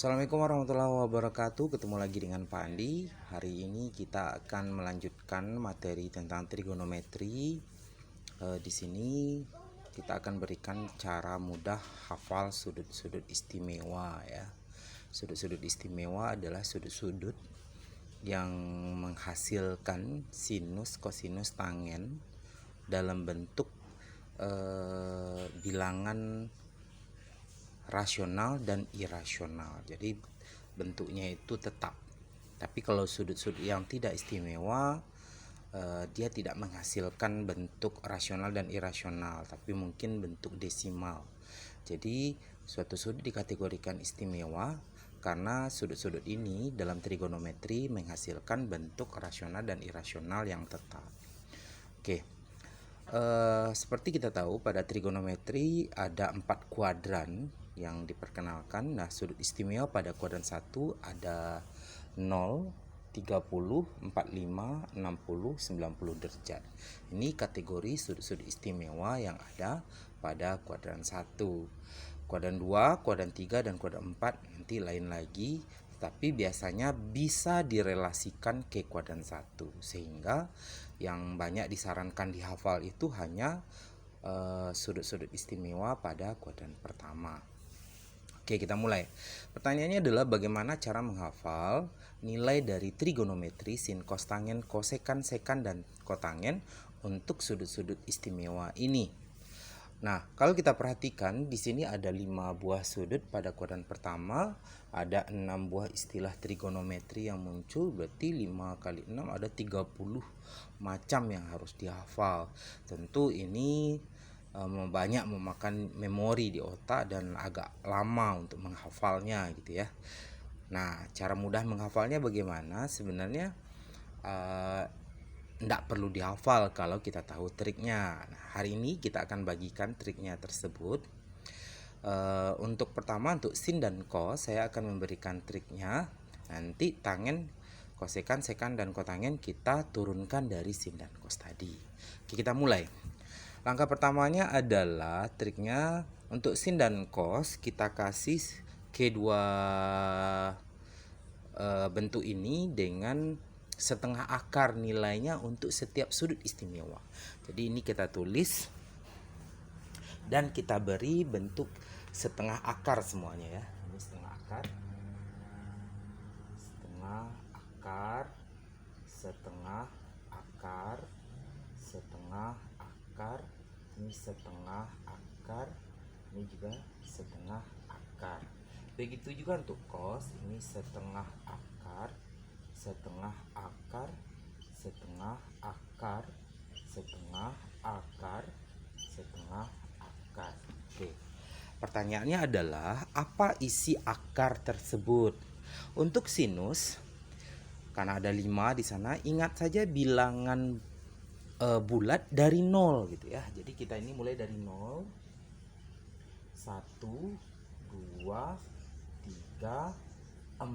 Assalamualaikum warahmatullahi wabarakatuh. Ketemu lagi dengan Pak Andi. Hari ini kita akan melanjutkan materi tentang trigonometri. Di sini kita akan berikan cara mudah hafal sudut-sudut istimewa ya. Sudut-sudut istimewa adalah sudut-sudut yang menghasilkan sinus, kosinus, tangen dalam bentuk bilangan rasional dan irasional. Jadi bentuknya itu tetap. Tapi kalau sudut-sudut yang tidak istimewa, dia tidak menghasilkan bentuk rasional dan irasional, tapi mungkin bentuk desimal. Jadi suatu sudut dikategorikan istimewa karena sudut-sudut ini dalam trigonometri menghasilkan bentuk rasional dan irasional yang tetap. Oke. Seperti kita tahu pada trigonometri ada 4 kuadran yang diperkenalkan. Nah, sudut istimewa pada kuadran 1 ada 0, 30, 45, 60, 90 derajat. Ini kategori sudut-sudut istimewa yang ada pada kuadran 1. Kuadran 2, kuadran 3, dan kuadran 4 nanti lain lagi, tapi biasanya bisa direlasikan ke kuadran 1, sehingga yang banyak disarankan dihafal itu hanya sudut-sudut istimewa pada kuadran pertama. Oke, kita mulai. Pertanyaannya adalah bagaimana cara menghafal nilai dari trigonometri sin, cos, tangen, kosekan, sekan, dan kotangen untuk sudut-sudut istimewa ini. Nah, kalau kita perhatikan di sini ada 5 buah sudut pada kuadran pertama, ada 6 buah istilah trigonometri yang muncul, berarti 5 kali 6 ada 30 macam yang harus dihafal. Tentu ini banyak memakan memori di otak dan agak lama untuk menghafalnya gitu ya. Nah, cara mudah menghafalnya bagaimana? Sebenarnya tidak perlu dihafal kalau kita tahu triknya. Nah, hari ini kita akan bagikan triknya tersebut. Untuk pertama, untuk sin dan cos saya akan memberikan triknya. Nanti tangen, kosekan, sekan, dan kotangen kita turunkan dari sin dan cos tadi. Oke, kita mulai. Langkah pertamanya adalah triknya untuk sin dan cos kita kasih kedua bentuk ini dengan setengah akar nilainya untuk setiap sudut istimewa. Jadi ini kita tulis dan kita beri bentuk setengah akar semuanya ya. Ini setengah akar, setengah akar, setengah akar, setengah akar, ini setengah akar, ini juga setengah akar. Begitu juga untuk cos, ini setengah akar, setengah akar, setengah akar, setengah akar, setengah akar. Oke. Pertanyaannya adalah apa isi akar tersebut? Untuk sinus, karena ada 5 di sana, ingat saja bilangan bulat dari 0 gitu ya. Jadi kita ini mulai dari 0, 1, 2, 3, 4.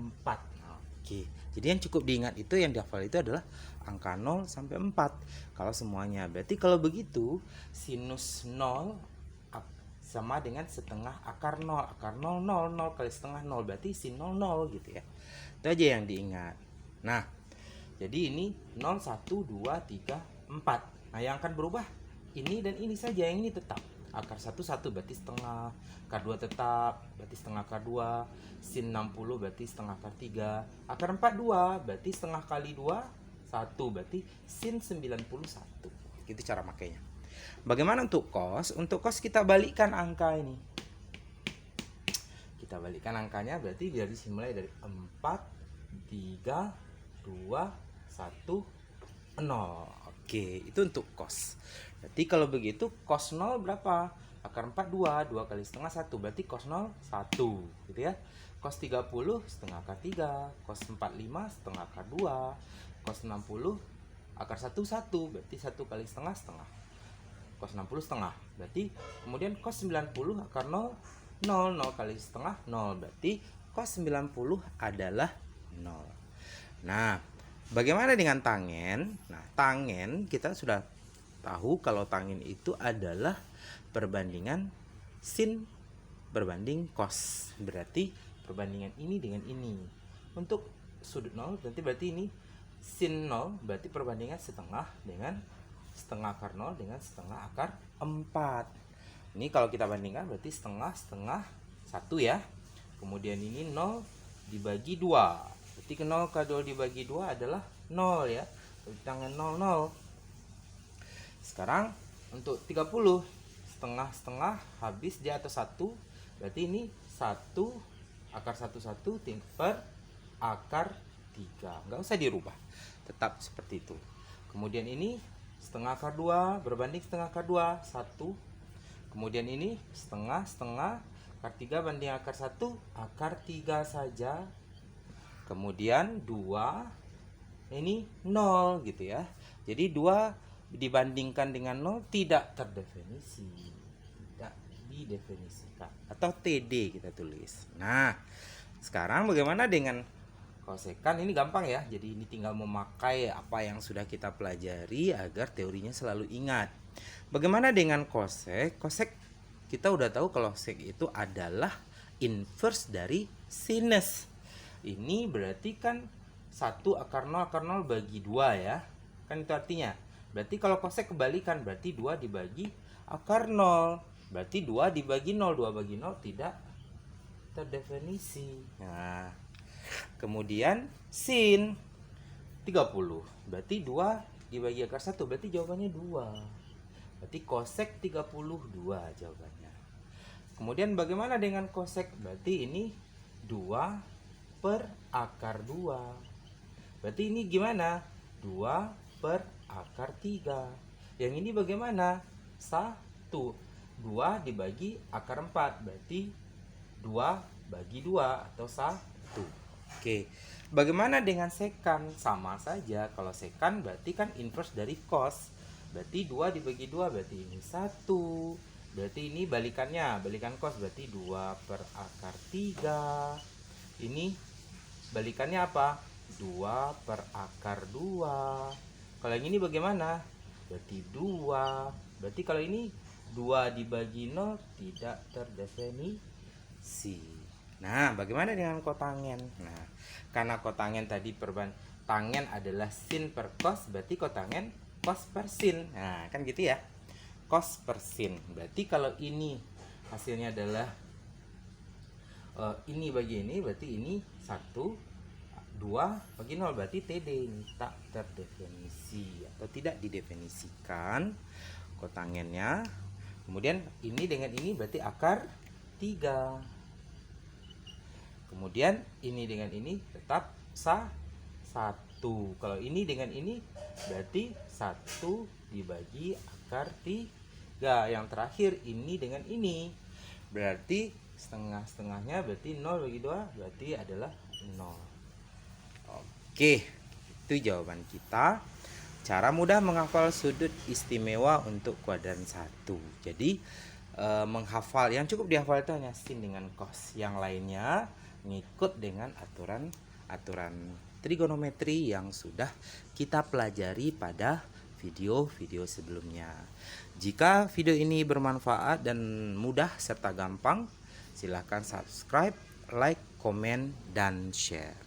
Oke. Jadi yang cukup diingat itu, yang dihafal itu adalah angka 0 sampai 4 kalau semuanya. Berarti kalau begitu sinus 0 sama dengan setengah akar 0. Akar 0, 0, 0 kali setengah 0, berarti sin 0, 0 gitu ya. Itu aja yang diingat. Nah, jadi ini 0, 1, 2, 3, 4. Nah, yang akan berubah ini dan ini saja, yang ini tetap. Akar 1, 1 berarti setengah, akar 2 tetap, berarti setengah akar 2, sin 60 berarti setengah akar 3, akar 4 2, berarti setengah kali 2, 1, berarti sin 91. Itu cara makainya. Bagaimana untuk cos? Untuk cos kita balikkan angka ini. Kita balikkan angkanya, berarti dari mulai dari 4, 3, 2, 1, 0. Oke, itu untuk cos. Berarti kalau begitu cos 0 berapa? Akar 4 2, 2 kali setengah 1, berarti cos 0 1 gitu ya. Cos 30 setengah akar 3, cos 45 setengah akar 2, cos 60 akar 1 1, berarti 1 kali setengah setengah. Cos 60 setengah, berarti kemudian cos 90 akar 0, 0, 0 kali setengah 0, berarti cos 90 adalah 0. Nah, bagaimana dengan tangen? Nah, tangen kita sudah tahu kalau tangen itu adalah perbandingan sin berbanding cos. Berarti perbandingan ini dengan ini. Untuk sudut 0 berarti ini sin 0, berarti perbandingan setengah dengan setengah akar 0 dengan setengah akar 4. Ini kalau kita bandingkan berarti setengah 1 ya. Kemudian ini 0 dibagi 2. Berarti 0 ke 2 dibagi 2 adalah 0 ya. Tangan 0. Sekarang untuk 30, setengah habis di atas 1. Berarti ini 1 akar 1 per akar 3. Nggak usah dirubah. Tetap seperti itu. Kemudian ini setengah akar 2 berbanding setengah akar 2, 1. Kemudian ini setengah akar 3 banding akar 1, akar 3 saja. Kemudian 2 ini 0 gitu ya. Jadi 2 dibandingkan dengan 0 tidak terdefinisi. Tidak didefinisikan. Atau TD kita tulis. Nah, sekarang bagaimana dengan kosekan? Ini gampang ya. Jadi ini tinggal memakai apa yang sudah kita pelajari agar teorinya selalu ingat. Bagaimana dengan kosek? Kosek kita udah tahu kalau sek itu adalah inverse dari sinus. Ini berarti kan 1 akar 0 bagi 2 ya. Kan itu artinya. Berarti kalau kosek kebalikan, berarti 2 dibagi akar 0. Berarti 2 dibagi 0. 2 bagi 0 tidak terdefinisi. Nah, kemudian sin 30. Berarti 2 dibagi akar 1. Berarti jawabannya 2. Berarti kosek 32 jawabannya. Kemudian bagaimana dengan kosek? Berarti ini 2 per akar 2. Berarti ini gimana? 2 per akar 3. Yang ini bagaimana? 1. 2 dibagi akar 4. Berarti 2 bagi 2 atau 1. Oke. Bagaimana dengan sekan? Sama saja. Kalau sekan berarti kan inverse dari cos. Berarti 2 dibagi 2 berarti ini 1. Berarti ini balikannya, balikan cos berarti 2 per akar 3. Ini balikannya apa? 2 per akar 2. Kalau yang ini bagaimana? Berarti 2. Berarti kalau ini 2 dibagi 0 tidak terdefinisi. Nah, bagaimana dengan kotangen? Nah, karena kotangen tadi tangen adalah sin per cos, berarti kotangen cos per sin. Nah, kan gitu ya. Cos per sin. Berarti kalau ini hasilnya adalah ini bagi ini, berarti ini 1, 2 bagi 0. Berarti TD ini tak terdefinisi atau tidak didefinisikan kotangennya. Kemudian ini dengan ini berarti akar 3. Kemudian ini dengan ini tetap 1. Kalau ini dengan ini berarti 1 dibagi akar 3. Yang terakhir ini dengan ini berarti setengahnya berarti 0 bagi 2 berarti adalah 0. Oke, itu jawaban kita. Cara mudah menghafal sudut istimewa untuk kuadran 1. Jadi menghafal, yang cukup dihafal itu hanya sin dengan cos. Yang lainnya ngikut dengan aturan trigonometri yang sudah kita pelajari pada video-video sebelumnya. Jika video ini bermanfaat dan mudah serta gampang, silahkan subscribe, like, komen, dan share.